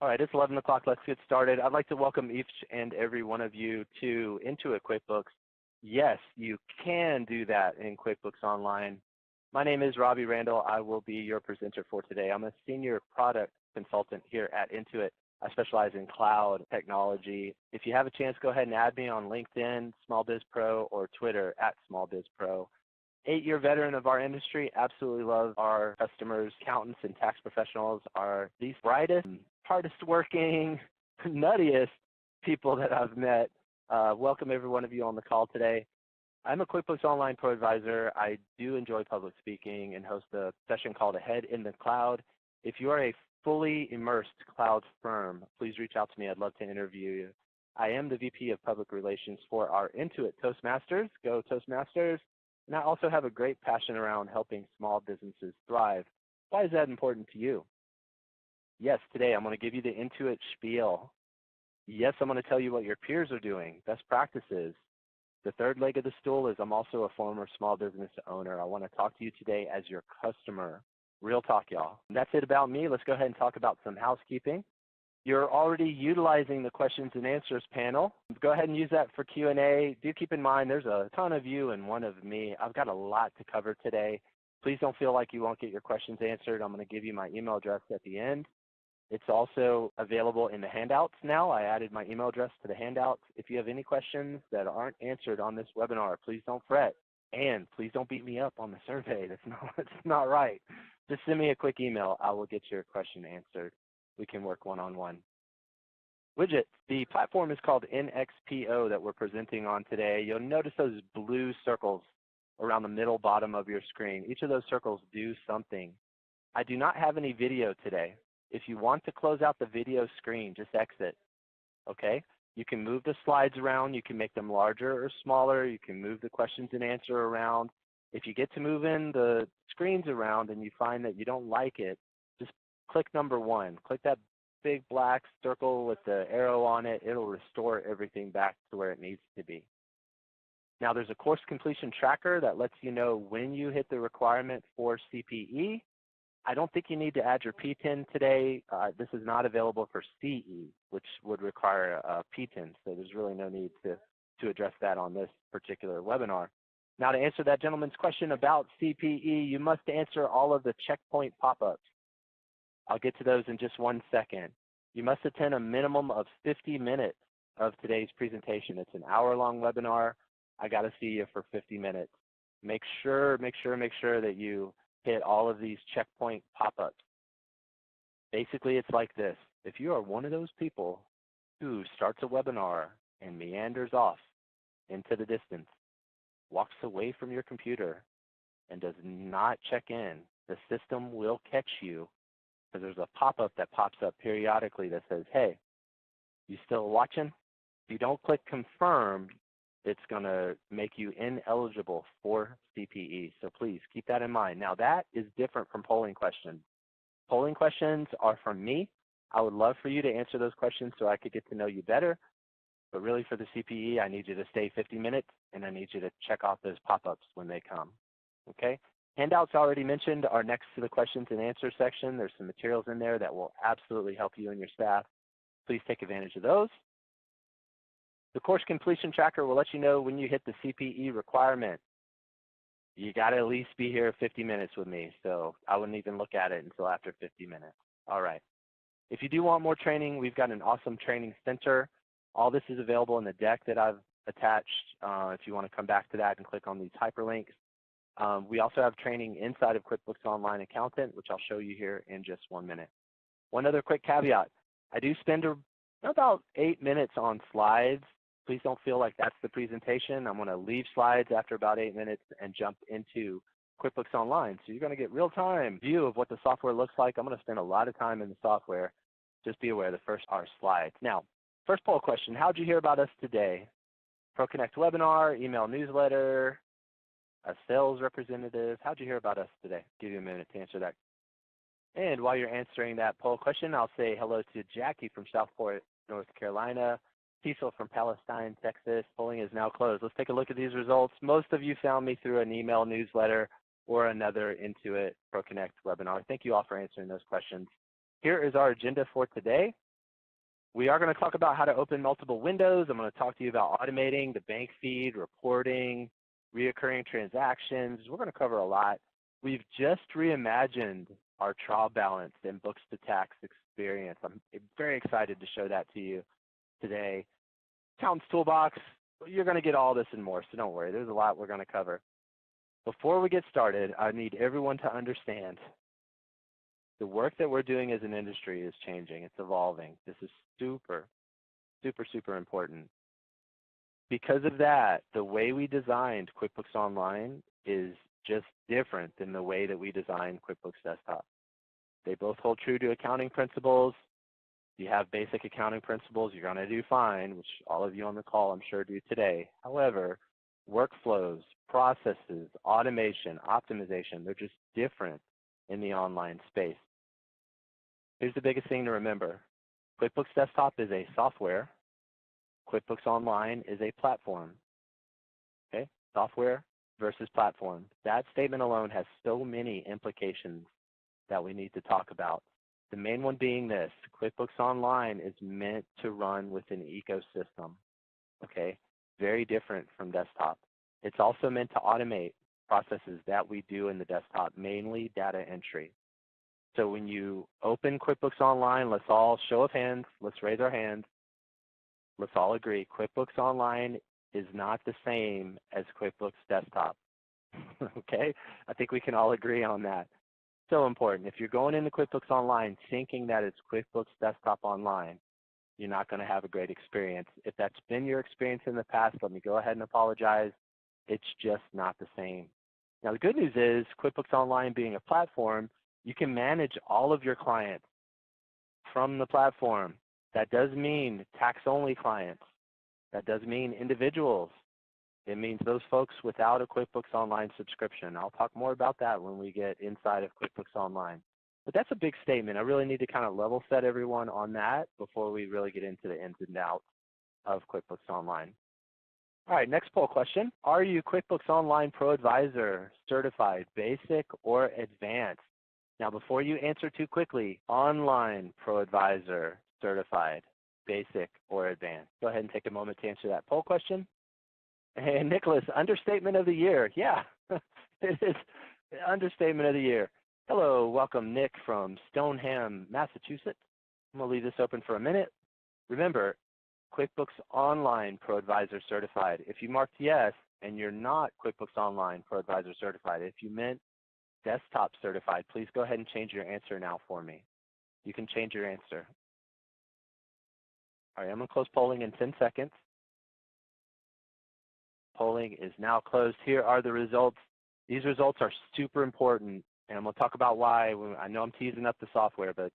All right, it's 11 o'clock. Let's get started. I'd like to welcome each and every one of you to Intuit QuickBooks. Yes, you can do that in QuickBooks Online. My name is Robbie Randall. I will be your presenter for today. I'm a senior product consultant here at Intuit. I specialize in cloud technology. If you have a chance, go ahead and add me on LinkedIn, Small Biz Pro, or Twitter at Small Biz Pro. 8-year veteran of our industry, absolutely love our customers. Accountants and tax professionals are the brightest, hardest working, nuttiest people that I've met. Welcome every one of you on the call today. I'm a QuickBooks Online ProAdvisor. I do enjoy public speaking and host a session called Ahead in the Cloud. If you are a fully immersed cloud firm, please reach out to me. I'd love to interview you. I am the VP of Public Relations for our Intuit Toastmasters. Go Toastmasters. And I also have a great passion around helping small businesses thrive. Why is that important to you? Yes, today I'm going to give you the Intuit spiel. Yes, I'm going to tell you what your peers are doing, best practices. The third leg of the stool is I'm also a former small business owner. I want to talk to you today as your customer. Real talk, y'all. That's it about me. Let's go ahead and talk about some housekeeping. You're already utilizing the questions and answers panel. Go ahead and use that for Q&A. Do keep in mind there's a ton of you and one of me. I've got a lot to cover today. Please don't feel like you won't get your questions answered. I'm going to give you my email address at the end. It's also available in the handouts now. I added my email address to the handouts. If you have any questions that aren't answered on this webinar, please don't fret. And please don't beat me up on the survey. That's not right. Just send me a quick email. I will get your question answered. We can work one-on-one. Widgets. The platform is called NXPO that we're presenting on today. You'll notice those blue circles around the middle bottom of your screen. Each of those circles do something. I do not have any video today. If you want to close out the video screen, just exit, okay? You can move the slides around. You can make them larger or smaller. You can move the questions and answer around. If you get to moving the screens around and you find that you don't like it, just click number 1. Click that big black circle with the arrow on it. It'll restore everything back to where it needs to be. Now there's a course completion tracker that lets you know when you hit the requirement for CPE. I don't think you need to add your PTIN today. This is not available for CE, which would require a PTIN, so there's really no need to address that on this particular webinar. Now to answer that gentleman's question about CPE, you must answer all of the checkpoint pop-ups. I'll get to those in just 1 second. You must attend a minimum of 50 minutes of today's presentation. It's an hour-long webinar. I got to see you for 50 minutes. Make sure that you hit all of these checkpoint pop-ups. Basically, it's like this. If you are one of those people who starts a webinar and meanders off into the distance, walks away from your computer, and does not check in, the system will catch you because there's a pop-up that pops up periodically that says, hey, you still watching? If you don't click confirm, it's going to make you ineligible for CPE. So please keep that in mind. Now that is different from polling questions. Polling questions are from me. I would love for you to answer those questions so I could get to know you better. But really for the CPE, I need you to stay 50 minutes and I need you to check off those pop-ups when they come. Okay? Handouts already mentioned are next to the questions and answers section. There's some materials in there that will absolutely help you and your staff. Please take advantage of those. The course completion tracker will let you know when you hit the CPE requirement. You got to at least be here 50 minutes with me, so I wouldn't even look at it until after 50 minutes. All right. If you do want more training, we've got an awesome training center. All this is available in the deck that I've attached if you want to come back to that and click on these hyperlinks. We also have training inside of QuickBooks Online Accountant, which I'll show you here in just 1 minute. One other quick caveat. I do spend about 8 minutes on slides. Please don't feel like that's the presentation. I'm going to leave slides after about 8 minutes and jump into QuickBooks Online. So you're going to get real-time view of what the software looks like. I'm going to spend a lot of time in the software. Just be aware the first are slides. Now, first poll question, how'd you hear about us today? ProConnect webinar, email newsletter, a sales representative. How'd you hear about us today? Give you a minute to answer that. And while you're answering that poll question, I'll say hello to Jackie from Southport, North Carolina, Cecil from Palestine, Texas. Polling is now closed. Let's take a look at these results. Most of you found me through an email newsletter or another Intuit ProConnect webinar. Thank you all for answering those questions. Here is our agenda for today. We are going to talk about how to open multiple windows. I'm going to talk to you about automating the bank feed, reporting, reoccurring transactions. We're going to cover a lot. We've just reimagined our trial balance and books to tax experience. I'm very excited to show that to you today. Accountant's Toolbox, you're going to get all this and more, so don't worry. There's a lot we're going to cover. Before we get started, I need everyone to understand the work that we're doing as an industry is changing. It's evolving. This is super, super, super important. Because of that, the way we designed QuickBooks Online is just different than the way that we designed QuickBooks Desktop. They both hold true to accounting principles. You have basic accounting principles, you're going to do fine, which all of you on the call I'm sure do today. However, workflows, processes, automation, optimization, they're just different in the online space. Here's the biggest thing to remember. QuickBooks Desktop is a software. QuickBooks Online is a platform. Okay? Software versus platform. That statement alone has so many implications that we need to talk about. The main one being this: QuickBooks Online is meant to run with an ecosystem. Okay? Very different from desktop. It's also meant to automate processes that we do in the desktop, mainly data entry. So when you open QuickBooks Online, let's all show of hands, let's raise our hands. Let's all agree, QuickBooks Online is not the same as QuickBooks Desktop. Okay? I think we can all agree on that. So important. If you're going into QuickBooks Online thinking that it's QuickBooks Desktop Online, you're not going to have a great experience. If that's been your experience in the past, let me go ahead and apologize. It's just not the same. Now, the good news is QuickBooks Online being a platform, you can manage all of your clients from the platform. That does mean tax-only clients. That does mean individuals. It means those folks without a QuickBooks Online subscription. I'll talk more about that when we get inside of QuickBooks Online. But that's a big statement. I really need to kind of level set everyone on that before we really get into the ins and outs of QuickBooks Online. All right, next poll question. Are you QuickBooks Online ProAdvisor certified, basic or advanced? Now, before you answer too quickly, online ProAdvisor certified, basic or advanced? Go ahead and take a moment to answer that poll question. And Nicholas, understatement of the year. Yeah, it is understatement of the year. Hello, welcome Nick from Stoneham, Massachusetts. I'm going to leave this open for a minute. Remember, QuickBooks Online ProAdvisor certified. If you marked yes and you're not QuickBooks Online ProAdvisor certified, if you meant desktop certified, please go ahead and change your answer now for me. You can change your answer. All right, I'm going to close polling in 10 seconds. Polling is now closed. Here are the results. These results are super important, and I'm going to talk about why. I know I'm teasing up the software, but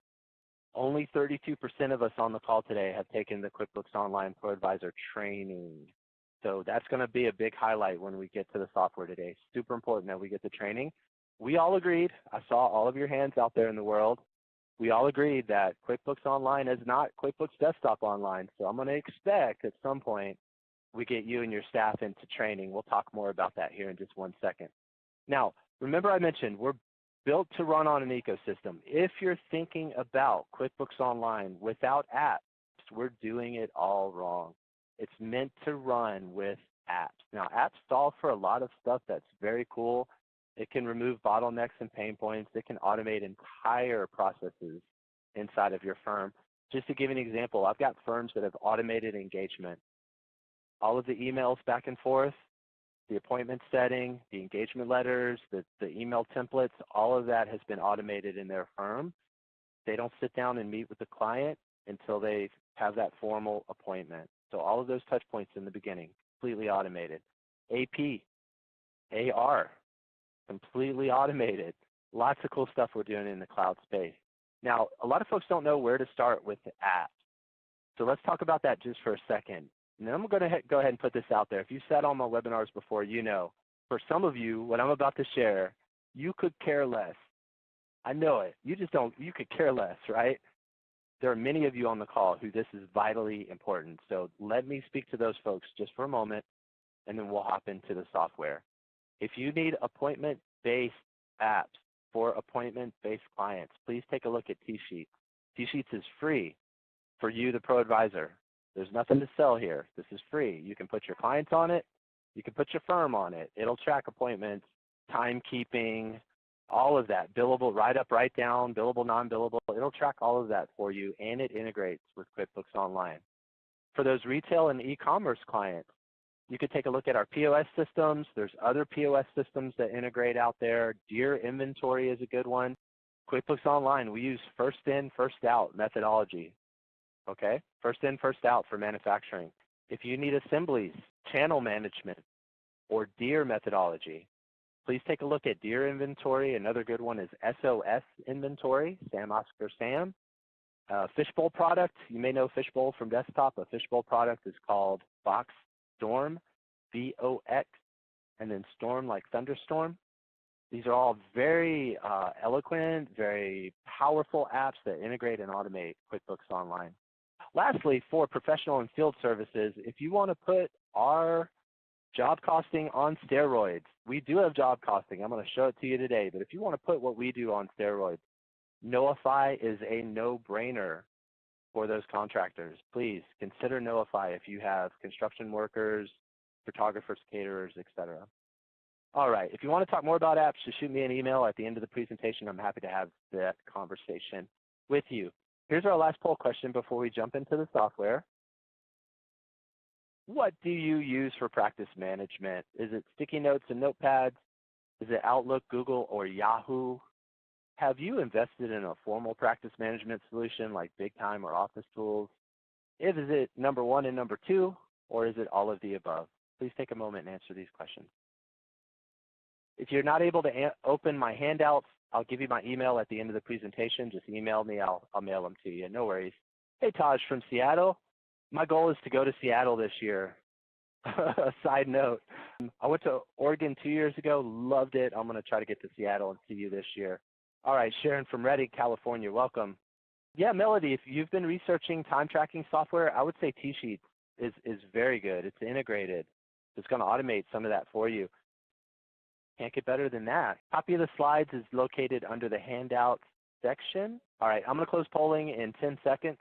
only 32% of us on the call today have taken the QuickBooks Online ProAdvisor training. So that's going to be a big highlight when we get to the software today. Super important that we get the training. We all agreed. I saw all of your hands out there in the world. We all agreed that QuickBooks Online is not QuickBooks Desktop Online. So I'm going to expect at some point we get you and your staff into training. We'll talk more about that here in just 1 second. Now, remember I mentioned we're built to run on an ecosystem. If you're thinking about QuickBooks Online without apps, we're doing it all wrong. It's meant to run with apps. Now, apps solve for a lot of stuff that's very cool. It can remove bottlenecks and pain points. It can automate entire processes inside of your firm. Just to give an example, I've got firms that have automated engagement. All of the emails back and forth, the appointment setting, the engagement letters, the email templates, all of that has been automated in their firm. They don't sit down and meet with the client until they have that formal appointment. So all of those touch points in the beginning, completely automated. AP, AR, completely automated. Lots of cool stuff we're doing in the cloud space. Now, a lot of folks don't know where to start with the apps. So let's talk about that just for a second. And then I'm going to go ahead and put this out there. If you sat on my webinars before, you know, for some of you, what I'm about to share, you could care less. I know it. You just don't, you could care less, right? There are many of you on the call who this is vitally important. So let me speak to those folks just for a moment, and then we'll hop into the software. If you need appointment-based apps for appointment-based clients, please take a look at T-Sheets. T-Sheets is free. for you, the ProAdvisor. There's nothing to sell here. This is free. You can put your clients on it. You can put your firm on it. It'll track appointments, timekeeping, all of that. Billable, write up, write down, billable, non-billable. It'll track all of that for you, and it integrates with QuickBooks Online. For those retail and e-commerce clients, you could take a look at our POS systems. There's other POS systems that integrate out there. Deer Inventory is a good one. QuickBooks Online, we use first in, first out methodology. Okay, first in, first out for manufacturing. If you need assemblies, channel management, or Deer methodology, please take a look at Deer Inventory. Another good one is SOS Inventory, Sam Oscar Sam. Fishbowl product, you may know Fishbowl from desktop. A Fishbowl product is called Box Storm, VOX, and then storm like thunderstorm. These are all very eloquent, very powerful apps that integrate and automate QuickBooks Online. Lastly, for professional and field services, if you want to put our job costing on steroids, we do have job costing. I'm going to show it to you today, but if you want to put what we do on steroids, Notify is a no-brainer for those contractors. Please consider Notify if you have construction workers, photographers, caterers, etc. All right, if you want to talk more about apps, just shoot me an email at the end of the presentation. I'm happy to have that conversation with you. Here's our last poll question before we jump into the software. What do you use for practice management? Is it sticky notes and notepads? Is it Outlook, Google, or Yahoo? Have you invested in a formal practice management solution like Big Time or Office Tools? Is it number 1 and number 2, or is it all of the above? Please take a moment and answer these questions. If you're not able to open my handouts, I'll give you my email at the end of the presentation. Just email me, I'll mail them to you, no worries. Hey, Taj from Seattle. My goal is to go to Seattle this year. A side note, I went to Oregon 2 years ago, loved it. I'm gonna try to get to Seattle and see you this year. All right, Sharon from Redding, California, welcome. Yeah, Melody, if you've been researching time tracking software, I would say T-Sheets is very good. It's integrated. It's gonna automate some of that for you. Can't get better than that. Copy of the slides is located under the handouts section. All right, I'm gonna close polling in 10 seconds.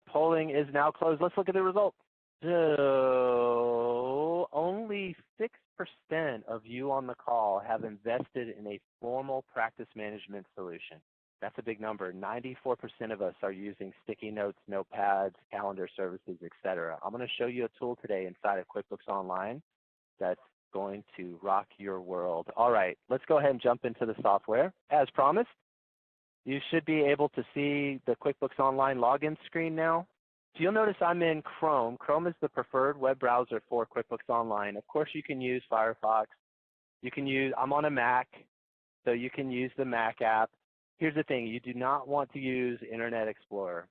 Polling is now closed. Let's look at the results. So only 6% of you on the call have invested in a formal practice management solution. That's a big number. 94% of us are using sticky notes, notepads, calendar services, etc. I'm going to show you a tool today inside of QuickBooks Online that's going to rock your world. All right, let's go ahead and jump into the software. As promised, you should be able to see the QuickBooks Online login screen now. So you'll notice I'm in Chrome. Chrome is the preferred web browser for QuickBooks Online. Of course, you can use Firefox. I'm on a Mac, so you can use the Mac app. Here's the thing, you do not want to use Internet Explorer.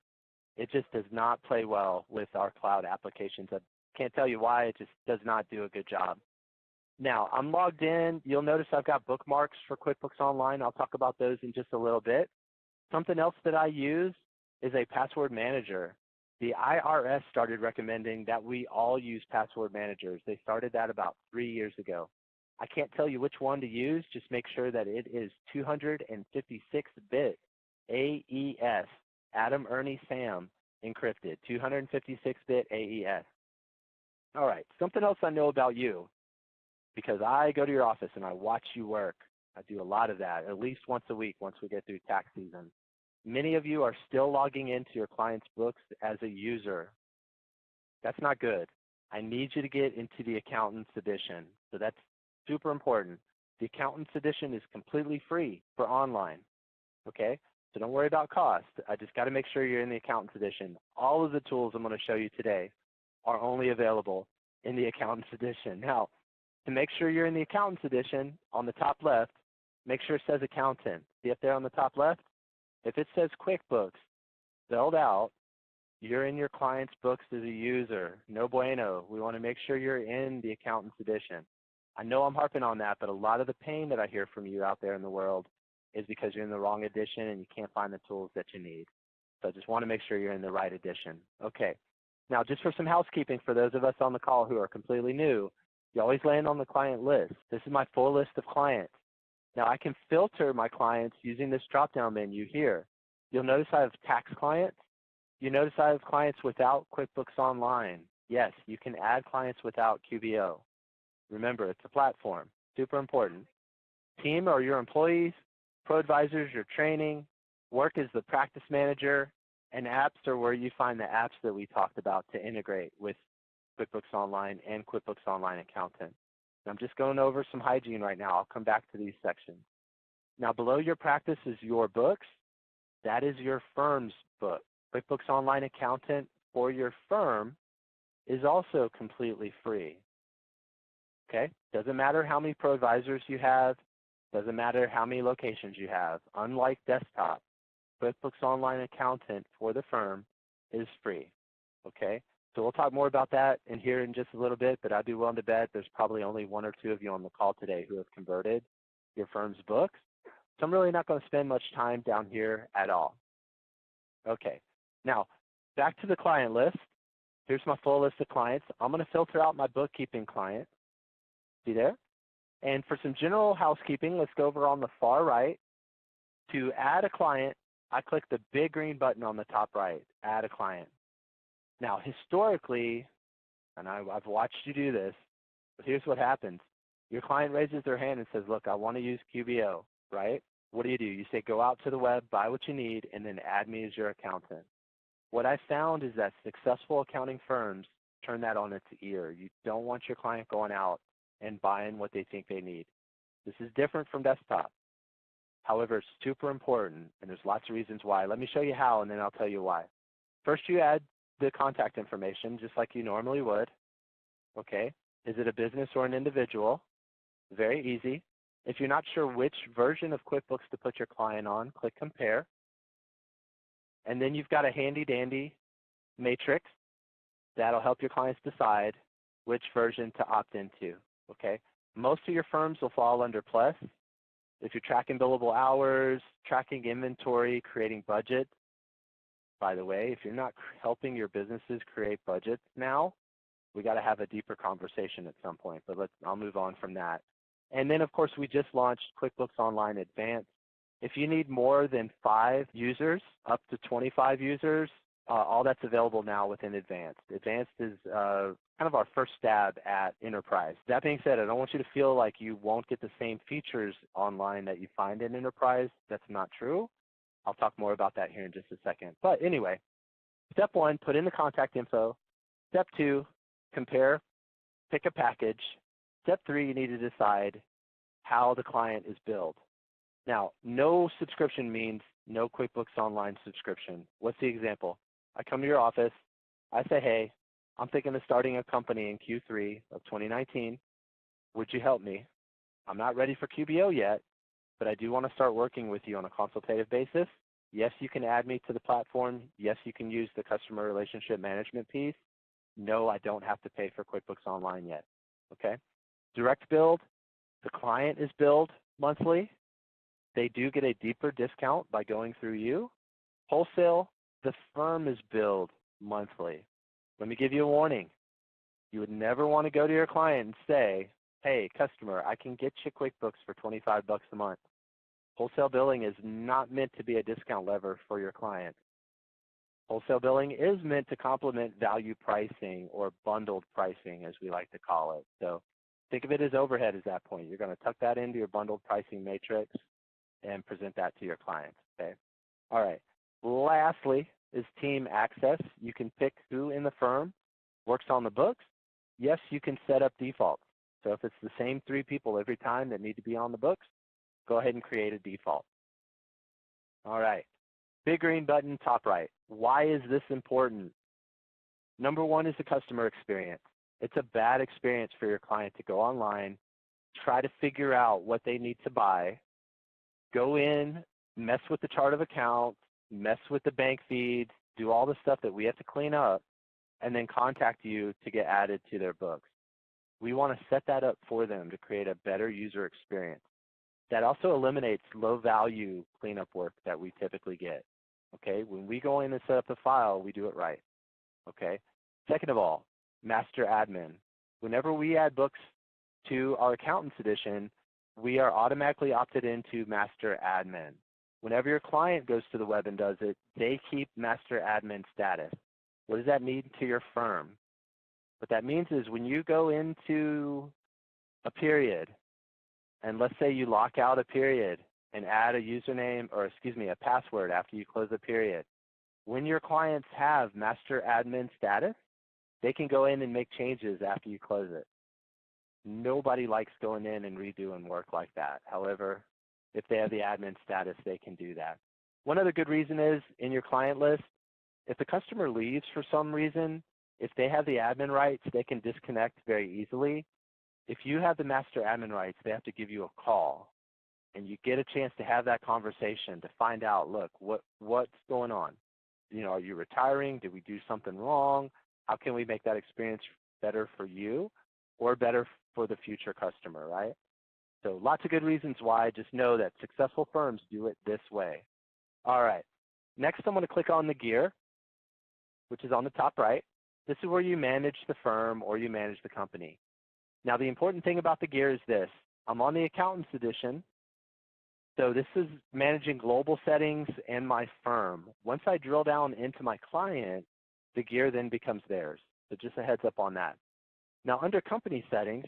It just does not play well with our cloud applications. I can't tell you why, it just does not do a good job. Now, I'm logged in. You'll notice I've got bookmarks for QuickBooks Online. I'll talk about those in just a little bit. Something else that I use is a password manager. The IRS started recommending that we all use password managers. They started that about 3 years ago. I can't tell you which one to use. Just make sure that it is 256-bit AES, Adam, Ernie, Sam, encrypted, 256-bit AES. All right, something else I know about you, because I go to your office and I watch you work. I do a lot of that, at least once a week once we get through tax season. Many of you are still logging into your client's books as a user. That's not good. I need you to get into the Accountant's Edition. So that's super important. The Accountant's Edition is completely free for online, okay? So don't worry about cost. I just got to make sure you're in the Accountant's Edition. All of the tools I'm going to show you today are only available in the Accountant's Edition. Now, to make sure you're in the Accountant's Edition, on the top left, make sure it says Accountant. See up there on the top left? If it says QuickBooks spelled out, you're in your client's books as a user. No bueno. We want to make sure you're in the Accountant's Edition. I know I'm harping on that, but a lot of the pain that I hear from you out there in the world is because you're in the wrong edition and you can't find the tools that you need. So I just want to make sure you're in the right edition. Okay. Now, just for some housekeeping for those of us on the call who are completely new, you always land on the client list. This is my full list of clients. Now, I can filter my clients using this drop-down menu here. You'll notice I have tax clients. You notice I have clients without QuickBooks Online. Yes, you can add clients without QBO. Remember, it's a platform, super important. Team are your employees, ProAdvisors your training, work is the practice manager, and apps are where you find the apps that we talked about to integrate with QuickBooks Online and QuickBooks Online Accountant. And I'm just going over some hygiene right now. I'll come back to these sections. Now, below your practice is your books. That is your firm's book. QuickBooks Online Accountant for your firm is also completely free. Okay? Doesn't matter how many ProAdvisors you have. Doesn't matter how many locations you have. Unlike desktop, QuickBooks Online Accountant for the firm is free. Okay? So we'll talk more about that in here in just a little bit, but I'd be willing to bet there's probably only 1 or 2 of you on the call today who have converted your firm's books. So I'm really not going to spend much time down here at all. Okay, now back to the client list. Here's my full list of clients. I'm going to filter out my bookkeeping client. See there? And for some general housekeeping, let's go over on the far right. To add a client, I click the big green button on the top right, add a client. Now, historically, and I've watched you do this, but here's what happens. Your client raises their hand and says, look, I want to use QBO, right? What do? You say go out to the web, buy what you need, and then add me as your accountant. What I found is that successful accounting firms turn that on its ear. You don't want your client going out and buying what they think they need. This is different from desktop. However, it's super important, and there's lots of reasons why. Let me show you how, and then I'll tell you why. First, you add the contact information just like you normally would. Okay, is it a business or an individual? Very easy. If you're not sure which version of QuickBooks to put your client on, click Compare. And then you've got a handy-dandy matrix that'll help your clients decide which version to opt into. Okay, most of your firms will fall under Plus. If you're tracking billable hours, tracking inventory, creating budgets. By the way, if you're not helping your businesses create budgets now, we got to have a deeper conversation at some point, but I'll move on from that. And then, of course, we just launched QuickBooks Online Advanced. If you need more than 5 users, up to 25 users, all that's available now within Advanced. Advanced is kind of our first stab at enterprise. That being said, I don't want you to feel like you won't get the same features online that you find in enterprise. That's not true. I'll talk more about that here in just a second. But anyway, step 1, put in the contact info. Step 2, compare, pick a package. Step 3, you need to decide how the client is billed. Now, no subscription means no QuickBooks Online subscription. What's the example? I come to your office. I say, hey, I'm thinking of starting a company in Q3 of 2019. Would you help me? I'm not ready for QBO yet, but I do want to start working with you on a consultative basis. Yes, you can add me to the platform. Yes, you can use the customer relationship management piece. No, I don't have to pay for QuickBooks Online yet. Okay? Direct billed, the client is billed monthly. They do get a deeper discount by going through you. Wholesale, the firm is billed monthly. Let me give you a warning. You would never want to go to your client and say, hey, customer, I can get you QuickBooks for $25 a month. Wholesale billing is not meant to be a discount lever for your client. Wholesale billing is meant to complement value pricing or bundled pricing, as we like to call it. So think of it as overhead at that point. You're going to tuck that into your bundled pricing matrix and present that to your clients. Okay. All right. Lastly is team access. You can pick who in the firm works on the books. Yes, you can set up defaults. So if it's the same 3 people every time that need to be on the books, go ahead and create a default. All right. Big green button, top right. Why is this important? Number 1 is the customer experience. It's a bad experience for your client to go online, try to figure out what they need to buy, go in, mess with the chart of accounts, mess with the bank feeds, do all the stuff that we have to clean up, and then contact you to get added to their books. We want to set that up for them to create a better user experience. That also eliminates low-value cleanup work that we typically get. Okay, when we go in and set up the file, we do it right. Okay. Second of all, master admin. Whenever we add books to our accountants edition, we are automatically opted into master admin. Whenever your client goes to the web and does it, they keep master admin status. What does that mean to your firm? What that means is when you go into a period, and let's say you lock out a period and add a username, or excuse me, a password after you close the period, when your clients have master admin status, they can go in and make changes after you close it. Nobody likes going in and redoing work like that. However, if they have the admin status, they can do that. One other good reason is in your client list, if the customer leaves for some reason, if they have the admin rights, they can disconnect very easily. If you have the master admin rights, they have to give you a call, and you get a chance to have that conversation to find out, look, what's going on? You know, are you retiring? Did we do something wrong? How can we make that experience better for you or better for the future customer, right? So lots of good reasons why. Just know that successful firms do it this way. All right. Next, I'm going to click on the gear, which is on the top right. This is where you manage the firm or you manage the company. Now, the important thing about the gear is this. I'm on the Accountants Edition. So this is managing global settings and my firm. Once I drill down into my client, the gear then becomes theirs. So just a heads up on that. Now, under company settings,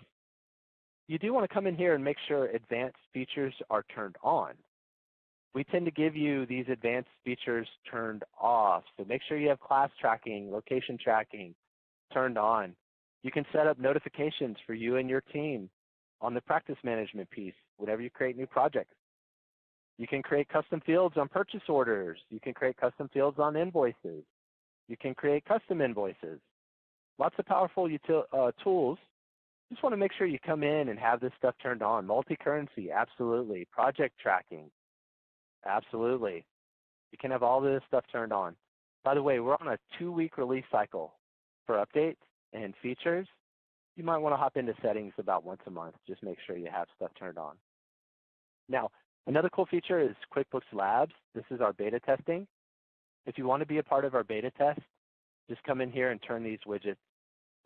you do want to come in here and make sure advanced features are turned on. We tend to give you these advanced features turned off. So make sure you have class tracking, location tracking turned on. You can set up notifications for you and your team on the practice management piece whenever you create new projects. You can create custom fields on purchase orders. You can create custom fields on invoices. You can create custom invoices. Lots of powerful tools. Just want to make sure you come in and have this stuff turned on. Multi-currency, absolutely. Project tracking, absolutely. You can have all this stuff turned on. By the way, we're on a 2-week release cycle for updates and features. You might want to hop into settings about once a month. Just make sure you have stuff turned on. Now, another cool feature is QuickBooks Labs. This is our beta testing. If you want to be a part of our beta test, just come in here and turn these widgets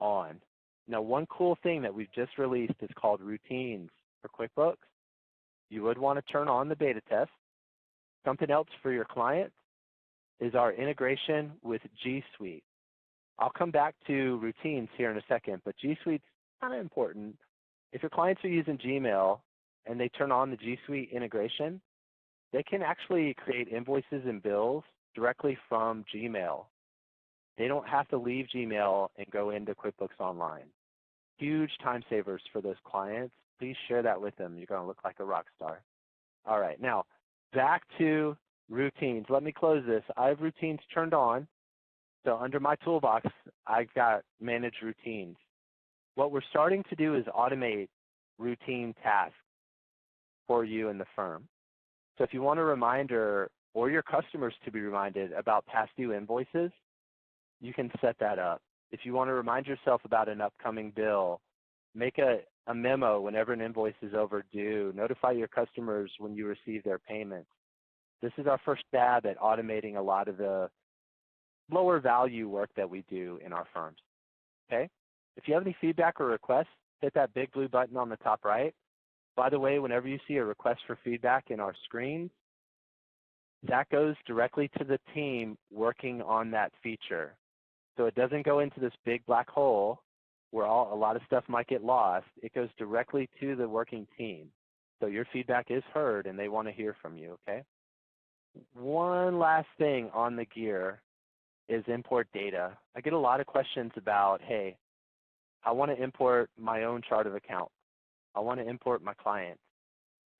on. Now, one cool thing that we've just released is called routines for QuickBooks. You would want to turn on the beta test. Something else for your client is our integration with GSuite. I'll come back to routines here in a second, but GSuite's kind of important. If your clients are using Gmail and they turn on the GSuite integration, they can actually create invoices and bills directly from Gmail. They don't have to leave Gmail and go into QuickBooks Online. Huge time savers for those clients. Please share that with them. You're going to look like a rock star. All right, now back to routines. Let me close this. I have routines turned on. So under my toolbox, I've got manage routines. What we're starting to do is automate routine tasks for you and the firm. So if you want a reminder or your customers to be reminded about past due invoices, you can set that up. If you want to remind yourself about an upcoming bill, make a memo whenever an invoice is overdue. Notify your customers when you receive their payments. This is our first stab at automating a lot of the lower value work that we do in our firms. Okay? If you have any feedback or requests, hit that big blue button on the top right. By the way, whenever you see a request for feedback in our screens, that goes directly to the team working on that feature. So it doesn't go into this big black hole where a lot of stuff might get lost. It goes directly to the working team. So your feedback is heard and they want to hear from you, okay? One last thing on the gear is import data. I get a lot of questions about, hey, I want to import my own chart of account. I want to import my client.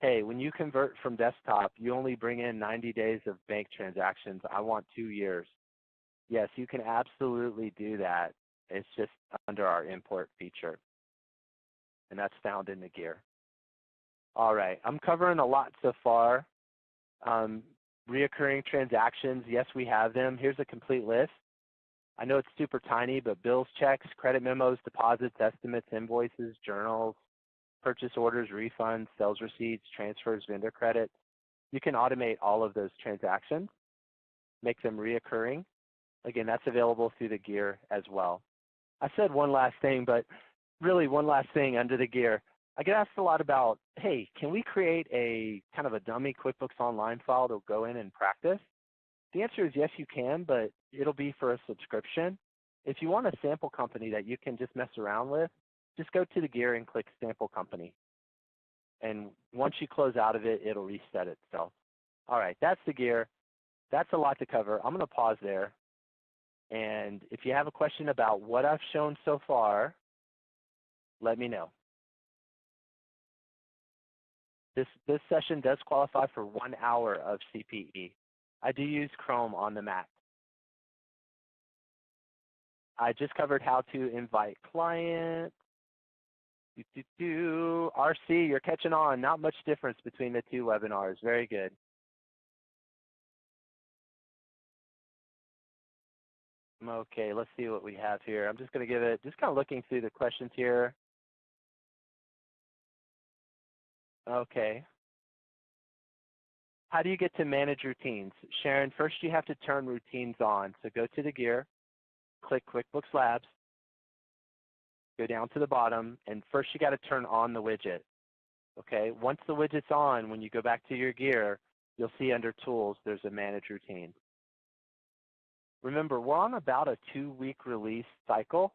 Hey, when you convert from desktop, you only bring in 90 days of bank transactions. I want 2 years. Yes, you can absolutely do that. It's just under our import feature, and that's found in the gear. All right, I'm covering a lot so far. Reoccurring transactions, yes, we have them. Here's a complete list. I know it's super tiny, but bills, checks, credit memos, deposits, estimates, invoices, journals, purchase orders, refunds, sales receipts, transfers, vendor credit. You can automate all of those transactions, make them reoccurring. Again, that's available through the gear as well. I said one last thing, but really one last thing under the gear. I get asked a lot about, hey, can we create a kind of a dummy QuickBooks Online file to go in and practice? The answer is yes, you can, but it'll be for a subscription. If you want a sample company that you can just mess around with, just go to the gear and click sample company. And once you close out of it, it'll reset itself. All right, that's the gear. That's a lot to cover. I'm going to pause there. And if you have a question about what I've shown so far, let me know. This session does qualify for 1 hour of CPE. I do use Chrome on the Mac. I just covered how to invite clients. RC, you're catching on. Not much difference between the two webinars. Very good. Okay, let's see what we have here. I'm just going to give it, just kind of looking through the questions here. Okay. How do you get to manage routines? Sharon, first you have to turn routines on. So go to the gear, click QuickBooks Labs, go down to the bottom, and first you got to turn on the widget. Okay, once the widget's on, when you go back to your gear, you'll see under Tools, there's a Manage Routine. Remember, we're on about a 2-week release cycle.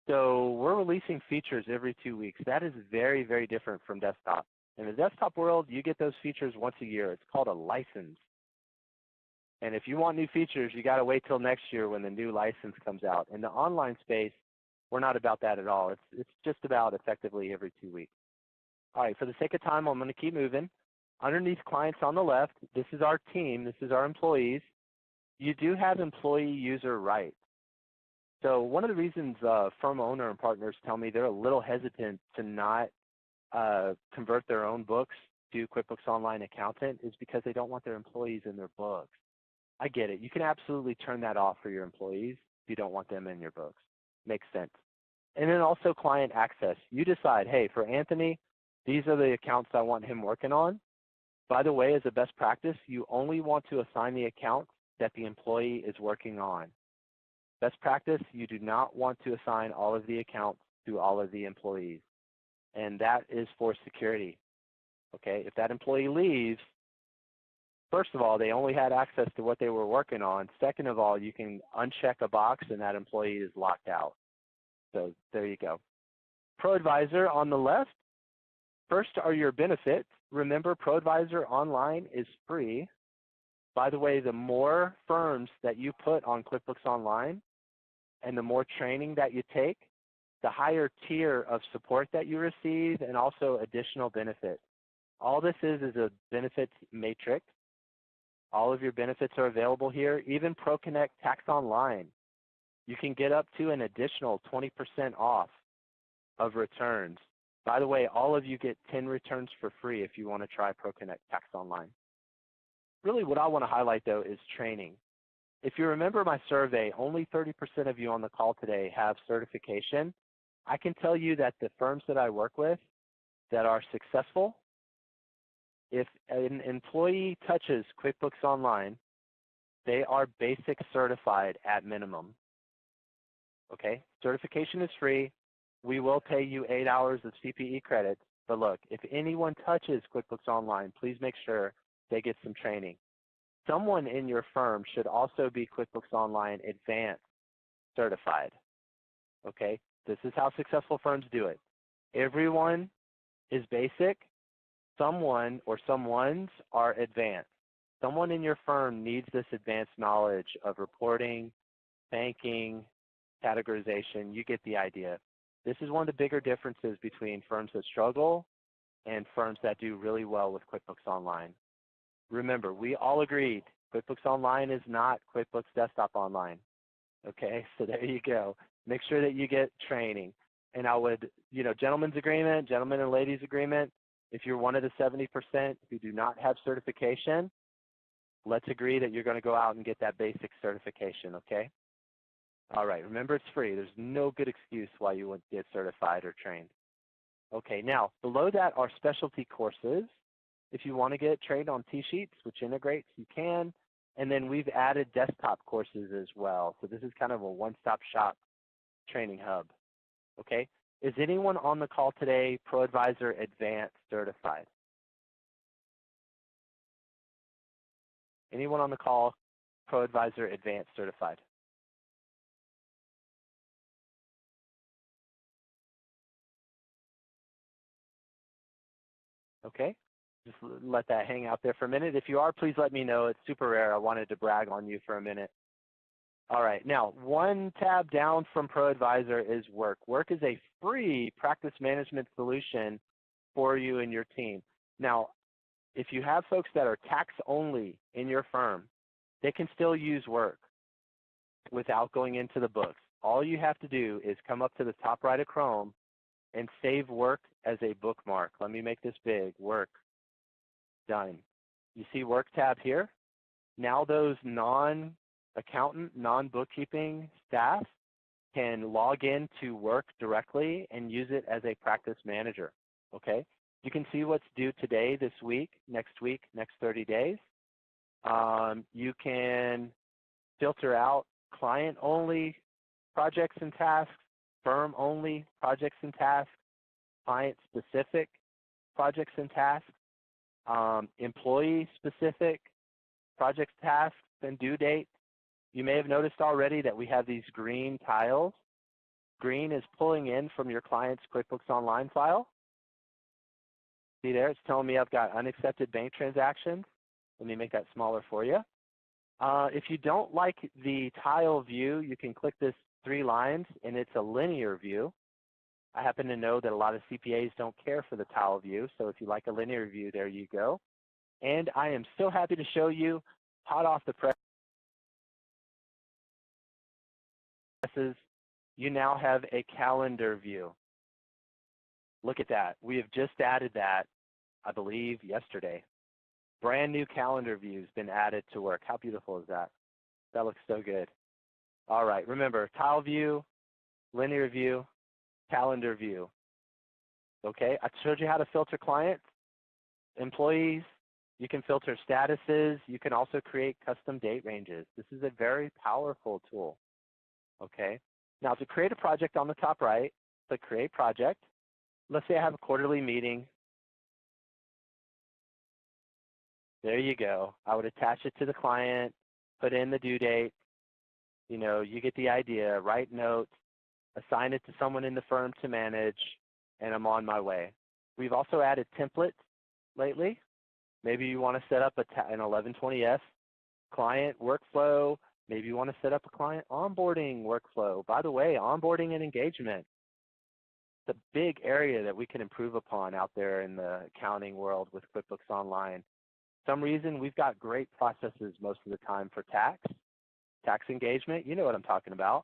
So we're releasing features every 2 weeks. That is very, very different from desktop. In the desktop world, you get those features once a year. It's called a license. And if you want new features, you got to wait till next year when the new license comes out. In the online space, we're not about that at all. It's just about effectively every 2 weeks. All right, for the sake of time, I'm going to keep moving. Underneath clients on the left, this is our team. This is our employees. You do have employee user rights. So one of the reasons firm owner and partners tell me they're a little hesitant to not convert their own books to QuickBooks Online Accountant is because they don't want their employees in their books. I get it. You can absolutely turn that off for your employees if you don't want them in your books. Makes sense. And then also client access. You decide, hey, for Anthony, these are the accounts I want him working on. By the way, as a best practice, you only want to assign the accounts that the employee is working on. Best practice, you do not want to assign all of the accounts to all of the employees. And that is for security. Okay, if that employee leaves, first of all, they only had access to what they were working on. Second of all, you can uncheck a box and that employee is locked out. So there you go. ProAdvisor on the left. First are your benefits. Remember, ProAdvisor Online is free. By the way, the more firms that you put on QuickBooks Online and the more training that you take, the higher tier of support that you receive and also additional benefits. All this is a benefits matrix. All of your benefits are available here. Even ProConnect Tax Online. You can get up to an additional 20% off of returns. By the way, all of you get 10 returns for free if you want to try ProConnect Tax Online. Really what I want to highlight though is training. If you remember my survey, only 30% of you on the call today have certification. I can tell you that the firms that I work with that are successful, if an employee touches QuickBooks Online, they are basic certified at minimum. Okay, certification is free. We will pay you 8 hours of CPE credits, but look, if anyone touches QuickBooks Online, please make sure they get some training. Someone in your firm should also be QuickBooks Online Advanced certified. Okay, this is how successful firms do it. Everyone is basic. Someone or someones are advanced. Someone in your firm needs this advanced knowledge of reporting, banking, categorization. You get the idea. This is one of the bigger differences between firms that struggle and firms that do really well with QuickBooks Online. Remember, we all agreed QuickBooks Online is not QuickBooks Desktop Online. Okay, so there you go. Make sure that you get training. And I would, gentlemen's agreement, gentlemen and ladies agreement, if you're one of the 70% who do not have certification, let's agree that you're going to go out and get that basic certification, okay? All right, remember it's free. There's no good excuse why you wouldn't get certified or trained. Okay, now below that are specialty courses. If you want to get trained on T-Sheets, which integrates, you can. And then we've added desktop courses as well. So this is kind of a one-stop shop training hub. Okay, Is anyone on the call today ProAdvisor Advanced certified? Anyone on the call ProAdvisor Advanced certified? Okay, just let that hang out there for a minute. If you are, please let me know. It's super rare. I wanted to brag on you for a minute. All right, now one tab down from ProAdvisor is Work. Work is a free practice management solution for you and your team. Now, if you have folks that are tax only in your firm, they can still use Work without going into the books. All you have to do is come up to the top right of Chrome and save Work as a bookmark. Let me make this big. Work. Done. You see Work tab here? Now those non-accountant, non-bookkeeping staff can log in to Work directly and use it as a practice manager, okay? You can see what's due today, this week, next 30 days. You can filter out client-only projects and tasks, firm-only projects and tasks, client-specific projects and tasks, employee-specific projects, tasks, and due dates. You may have noticed already that we have these green tiles. Green is pulling in from your client's QuickBooks Online file. See there, it's telling me I've got unaccepted bank transactions. Let me make that smaller for you. If you don't like the tile view, you can click this 3 lines, and it's a linear view. I happen to know that a lot of CPAs don't care for the tile view, so if you like a linear view, there you go. And I am so happy to show you, hot off the presses, you now have a calendar view. Look at that. We have just added that, I believe, yesterday. Brand new calendar view's been added to Work. How beautiful is that? That looks so good. All right, remember, tile view, linear view, calendar view. Okay, I showed you how to filter clients, employees. You can filter statuses. You can also create custom date ranges. This is a very powerful tool. Okay, now to create a project on the top right, click Create Project. Let's say I have a quarterly meeting. There you go. I would attach it to the client, put in the due date. You know, you get the idea. Write notes, assign it to someone in the firm to manage, and I'm on my way. We've also added templates lately. Maybe you want to set up an 1120S client workflow. Maybe you want to set up a client onboarding workflow. By the way, onboarding and engagement, it's a big area that we can improve upon out there in the accounting world with QuickBooks Online. For some reason, we've got great processes most of the time for tax engagement. You know what I'm talking about.